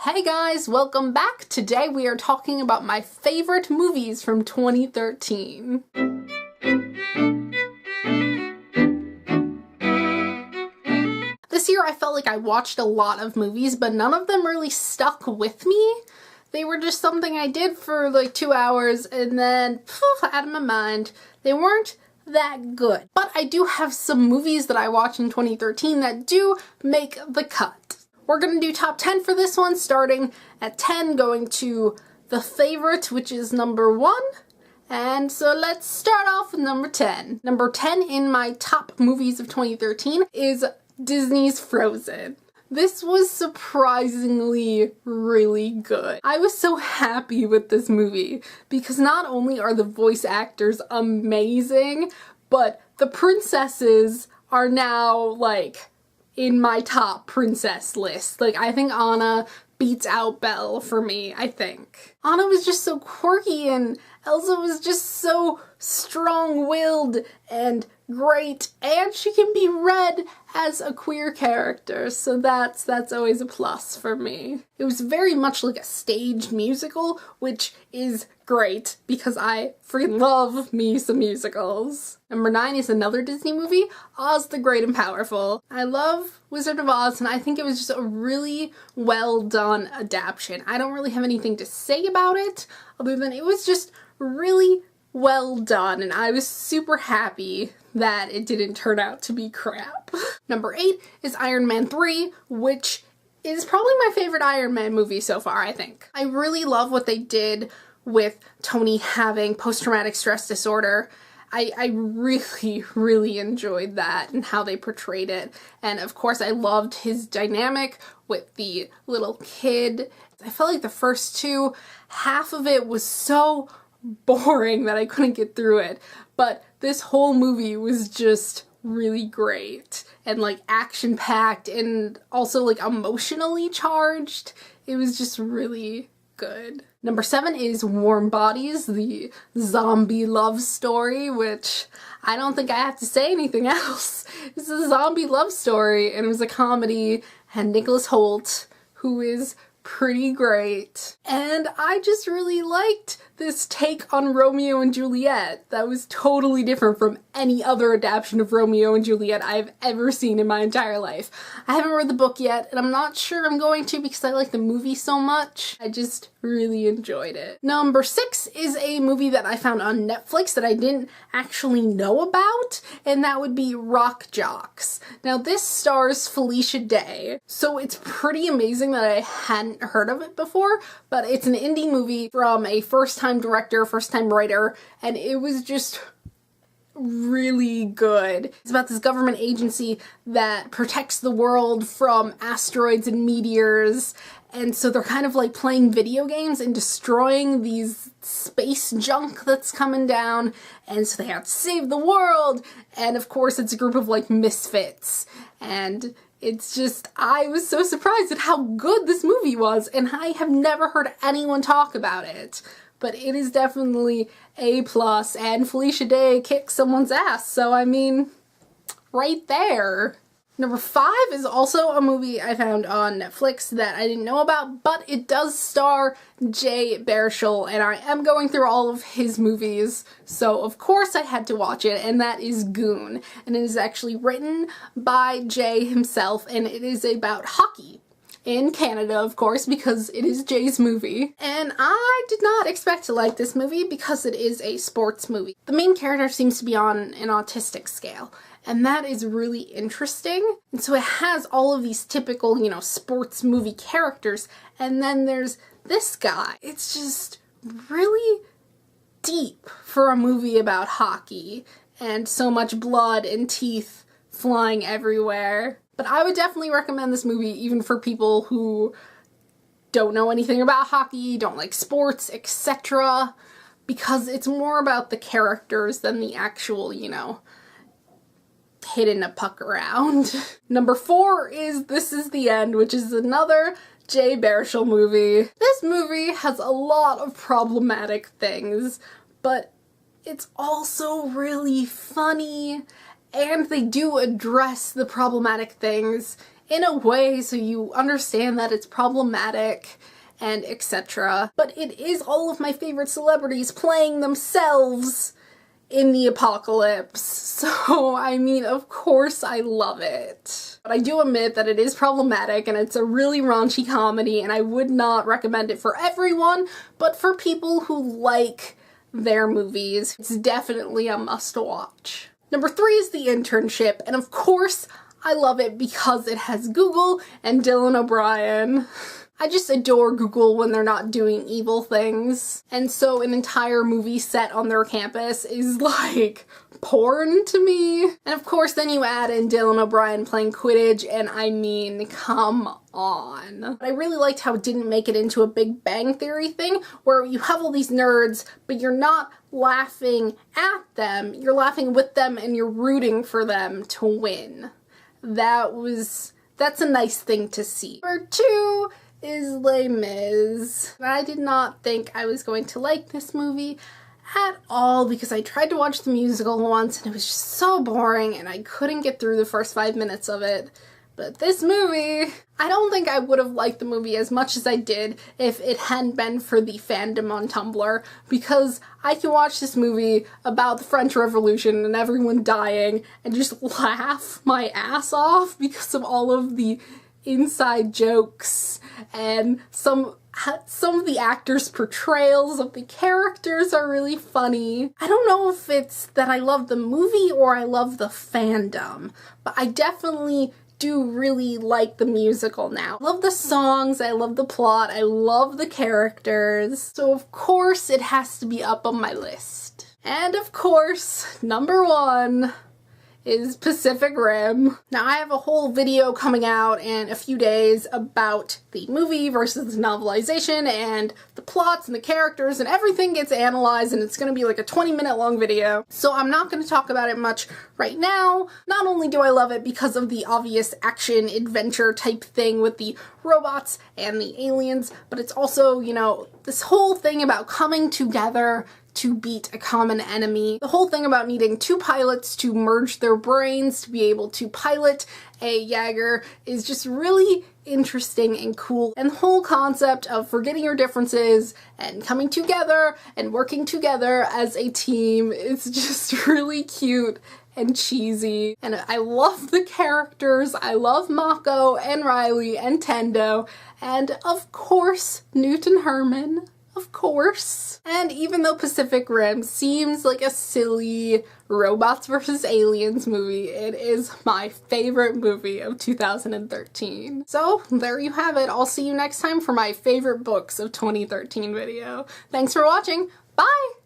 Hey guys, welcome back. Today we are talking about my favorite movies from 2013. This year I felt like I watched a lot of movies, but none of them really stuck with me. They were just something I did for like 2 hours and then poof, out of my mind. They weren't that good. But I do have some movies that I watched in 2013 that do make the cut. We're gonna do top 10 for this one, starting at 10, going to the favorite, which is number 1. And so let's start off with number 10. Number 10 in my top movies of 2013 is Disney's Frozen. This was surprisingly really good. I was so happy with this movie because not only are the voice actors amazing, but the princesses are now like in my top princess list. Like, I think Anna beats out Belle for me, I think. Anna was just so quirky and Elsa was just so strong-willed and great, and she can be read as a queer character, so that's always a plus for me. It was very much like a staged musical, which is great because I freaking love me some musicals. Number 9 is another Disney movie, Oz the Great and Powerful. I love Wizard of Oz, and I think it was just a really well done adaptation. I don't really have anything to say about it, other than it was just really well done, and I was super happy that it didn't turn out to be crap. Number 8 is Iron Man 3, which is probably my favorite Iron Man movie so far, I think. I really love what they did with Tony having post-traumatic stress disorder. I really enjoyed that and how they portrayed it. And of course I loved his dynamic with the little kid. I felt like the first two, half of it was so boring that I couldn't get through it, but this whole movie was just really great and like action-packed and also like emotionally charged. It was just really good. Number 7 is Warm Bodies, the zombie love story, which I don't think I have to say anything else. This is a zombie love story, and it was a comedy, and Nicholas Hoult, who is pretty great. And I just really liked this take on Romeo and Juliet that was totally different from any other adaptation of Romeo and Juliet I've ever seen in my entire life. I haven't read the book yet, and I'm not sure I'm going to because I like the movie so much. I just really enjoyed it. Number 6 is a movie that I found on Netflix that I didn't actually know about, and that would be Rock Jocks. Now this stars Felicia Day, so it's pretty amazing that I hadn't heard of it before, but it's an indie movie from a first-time director, first-time writer, and it was just really good. It's about this government agency that protects the world from asteroids and meteors, and so they're kind of like playing video games and destroying these space junk that's coming down, and so they have to save the world, and of course it's a group of like misfits, and it's just, I was so surprised at how good this movie was, and I have never heard anyone talk about it. But it is definitely A+, and Felicia Day kicks someone's ass, so I mean, right there. Number 5 is also a movie I found on Netflix that I didn't know about, but it does star Jay Baruchel, and I am going through all of his movies, so of course I had to watch it, and that is Goon. And it is actually written by Jay himself, and it is about hockey. In Canada, of course, because it is Jay's movie. And I did not expect to like this movie because it is a sports movie. The main character seems to be on an autistic scale, and that is really interesting. And so it has all of these typical, you know, sports movie characters, and then there's this guy. It's just really deep for a movie about hockey, and so much blood and teeth flying everywhere. But I would definitely recommend this movie even for people who don't know anything about hockey, don't like sports, etc. Because it's more about the characters than the actual, you know, hitting a puck around. Number 4 is This Is the End, which is another Jay Baruchel movie. This movie has a lot of problematic things, but it's also really funny. And they do address the problematic things in a way so you understand that it's problematic and etc. But it is all of my favorite celebrities playing themselves in the apocalypse. So, I mean, of course I love it. But I do admit that it is problematic and it's a really raunchy comedy and I would not recommend it for everyone, but for people who like their movies, it's definitely a must-watch. Number 3 is The Internship, and of course I love it because it has Google and Dylan O'Brien. I just adore Google when they're not doing evil things. And so an entire movie set on their campus is like porn to me. And of course then you add in Dylan O'Brien playing Quidditch and I mean, come on. But I really liked how it didn't make it into a Big Bang Theory thing where you have all these nerds but you're not laughing at them, you're laughing with them and you're rooting for them to win. That's a nice thing to see. Number 2 is Les Mis. I did not think I was going to like this movie at all because I tried to watch the musical once and it was just so boring and I couldn't get through the first 5 minutes of it. But this movie, I don't think I would have liked the movie as much as I did if it hadn't been for the fandom on Tumblr, because I can watch this movie about the French Revolution and everyone dying and just laugh my ass off because of all of the inside jokes and some of the actors' portrayals of the characters are really funny. I don't know if it's that I love the movie or I love the fandom, but I definitely do really like the musical now. I love the songs, I love the plot, I love the characters, so of course it has to be up on my list. And of course, number 1 is Pacific Rim. Now I have a whole video coming out in a few days about the movie versus the novelization and the plots and the characters and everything gets analyzed and it's gonna be like a 20-minute long video. So I'm not gonna talk about it much right now. Not only do I love it because of the obvious action adventure type thing with the robots and the aliens, but it's also, you know, this whole thing about coming together to beat a common enemy. The whole thing about needing 2 pilots to merge their brains to be able to pilot a Jaeger is just really interesting and cool. And the whole concept of forgetting your differences and coming together and working together as a team is just really cute and cheesy. And I love the characters. I love Mako and Riley and Tendo. And of course, Newton Herman. Of course. And even though Pacific Rim seems like a silly robots versus aliens movie, it is my favorite movie of 2013. So there you have it. I'll see you next time for my favorite books of 2013 video. Thanks for watching. Bye!